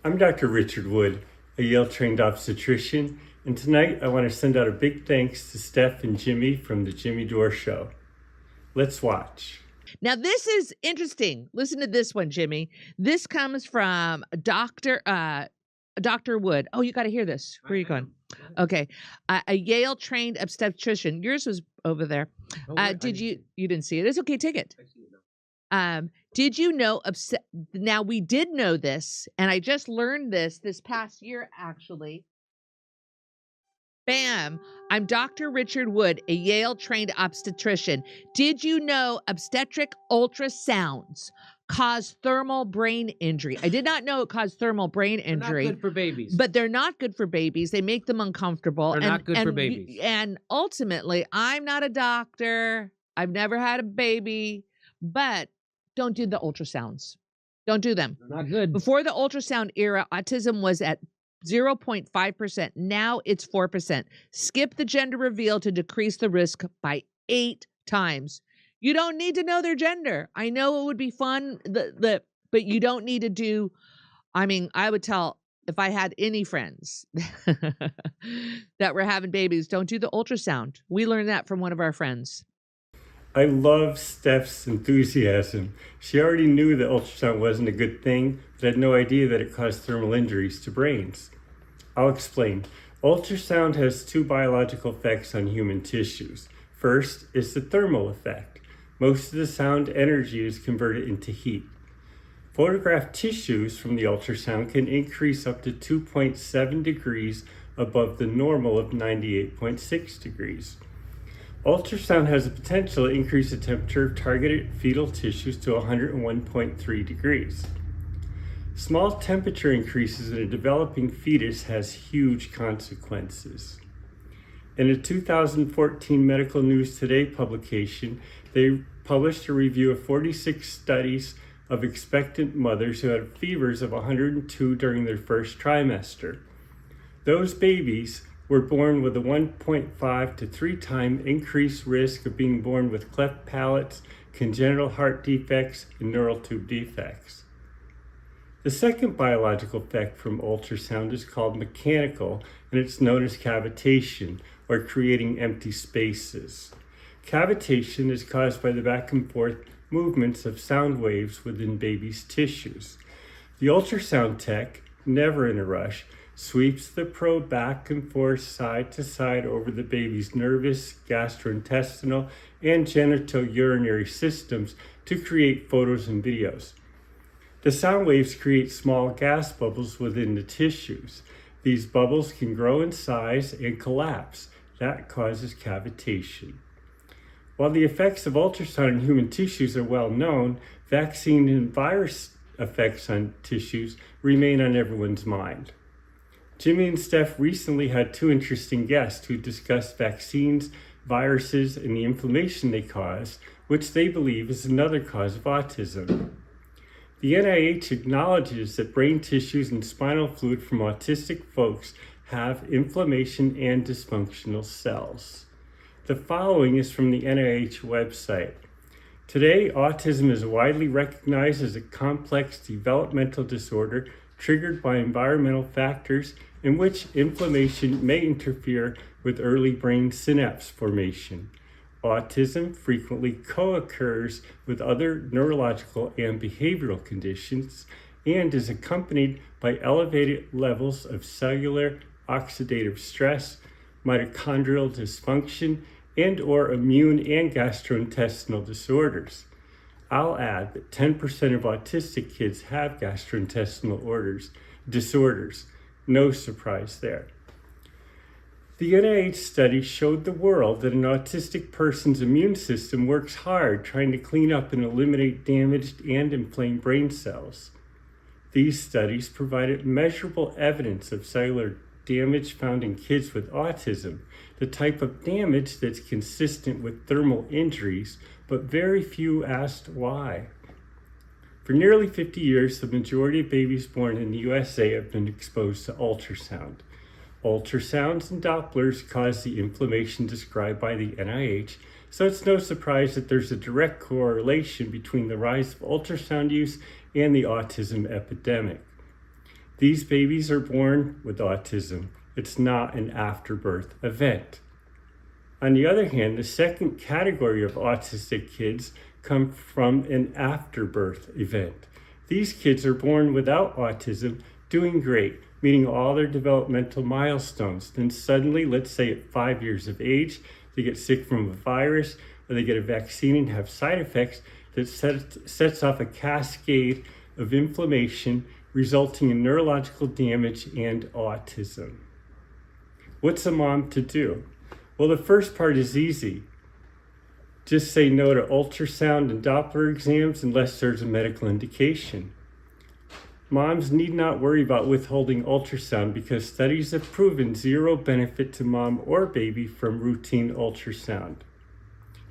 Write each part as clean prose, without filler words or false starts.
I'm Dr. Richard Wood, a Yale-trained obstetrician, and tonight I want to send out a big thanks to Steph and Jimmy from the Jimmy Dore Show. Let's watch. Now, this is interesting. Listen to this one, Jimmy. This comes from Dr. Wood. Oh, you got to hear this. Where are you going? Okay. A Yale-trained obstetrician. Yours was over there. You didn't see it? It's okay. Take it. Did you know, now we did know this, and I just learned this past year, actually. Bam! I'm Dr. Richard Wood, a Yale-trained obstetrician. Did you know obstetric ultrasounds cause thermal brain injury? I did not know it caused thermal brain injury. They're not good for babies. But they're not good for babies. They make them uncomfortable. They're not good for babies. And ultimately, I'm not a doctor. I've never had a baby, but don't do the ultrasounds. Don't do them. They're not good. Before the ultrasound era, autism was at 0.5%. Now it's 4%. Skip the gender reveal to decrease the risk by 8 times. You don't need to know their gender. I know it would be fun, but you don't need to do, I would tell, if I had any friends that were having babies, don't do the ultrasound. We learned that from one of our friends. I love Steph's enthusiasm. She already knew that ultrasound wasn't a good thing, but had no idea that it caused thermal injuries to brains. I'll explain. Ultrasound has 2 biological effects on human tissues. First is the thermal effect. Most of the sound energy is converted into heat. Photographed tissues from the ultrasound can increase up to 2.7 degrees above the normal of 98.6 degrees. Ultrasound has the potential to increase the temperature of targeted fetal tissues to 101.3 degrees. Small temperature increases in a developing fetus has huge consequences. In a 2014 Medical News Today publication, they published a review of 46 studies of expectant mothers who had fevers of 102 during their first trimester. Those babies were born with a 1.5 to 3 time increased risk of being born with cleft palates, congenital heart defects, and neural tube defects. The second biological effect from ultrasound is called mechanical, and it's known as cavitation, or creating empty spaces. Cavitation is caused by the back and forth movements of sound waves within babies' tissues. The ultrasound tech, never in a rush, sweeps the probe back and forth side to side over the baby's nervous, gastrointestinal, and genitourinary systems to create photos and videos. The sound waves create small gas bubbles within the tissues. These bubbles can grow in size and collapse. That causes cavitation. While the effects of ultrasound in human tissues are well known, vaccine and virus effects on tissues remain on everyone's mind. Jimmy and Steph recently had 2 interesting guests who discussed vaccines, viruses, and the inflammation they cause, which they believe is another cause of autism. The NIH acknowledges that brain tissues and spinal fluid from autistic folks have inflammation and dysfunctional cells. The following is from the NIH website. Today, autism is widely recognized as a complex developmental disorder triggered by environmental factors in which inflammation may interfere with early brain synapse formation. Autism frequently co-occurs with other neurological and behavioral conditions and is accompanied by elevated levels of cellular oxidative stress, mitochondrial dysfunction, and/or immune and gastrointestinal disorders. I'll add that 10% of autistic kids have gastrointestinal disorders. No surprise there. The NIH study showed the world that an autistic person's immune system works hard trying to clean up and eliminate damaged and inflamed brain cells. These studies provided measurable evidence of cellular damage found in kids with autism, the type of damage that's consistent with thermal injuries, but very few asked why. For nearly 50 years, the majority of babies born in the USA have been exposed to ultrasound. Ultrasounds and Dopplers cause the inflammation described by the NIH, so it's no surprise that there's a direct correlation between the rise of ultrasound use and the autism epidemic. These babies are born with autism. It's not an afterbirth event. On the other hand, the second category of autistic kids come from an afterbirth event. These kids are born without autism, doing great, meeting all their developmental milestones. Then suddenly, let's say at 5 years of age, they get sick from a virus or they get a vaccine and have side effects that sets off a cascade of inflammation, resulting in neurological damage and autism. What's a mom to do? Well, the first part is easy. Just say no to ultrasound and Doppler exams unless there's a medical indication. Moms need not worry about withholding ultrasound because studies have proven zero benefit to mom or baby from routine ultrasound.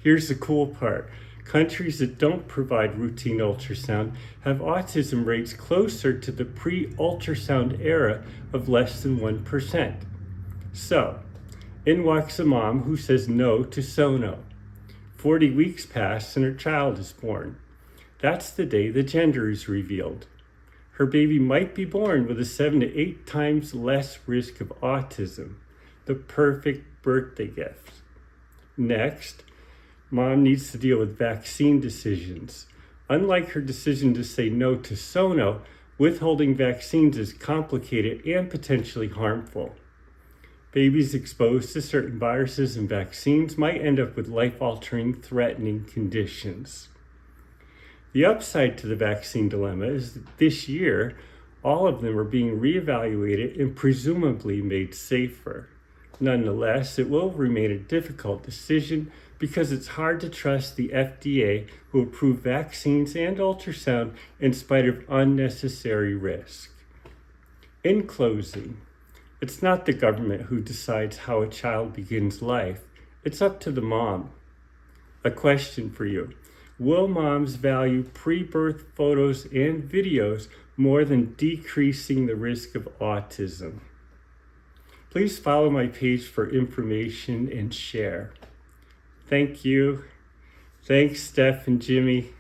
Here's the cool part. Countries that don't provide routine ultrasound have autism rates closer to the pre-ultrasound era of less than 1%. So, in walks a mom who says no to sono. 40 weeks pass and her child is born. That's the day the gender is revealed. Her baby might be born with a 7 to 8 times less risk of autism, the perfect birthday gift. Next, mom needs to deal with vaccine decisions. Unlike her decision to say no to sono, withholding vaccines is complicated and potentially harmful. Babies exposed to certain viruses and vaccines might end up with life-altering, threatening conditions. The upside to the vaccine dilemma is that this year, all of them are being reevaluated and presumably made safer. Nonetheless, it will remain a difficult decision because it's hard to trust the FDA, who approve vaccines and ultrasound in spite of unnecessary risk. In closing, it's not the government who decides how a child begins life. It's up to the mom. A question for you. Will moms value pre-birth photos and videos more than decreasing the risk of autism? Please follow my page for information and share. Thank you. Thanks, Steph and Jimmy.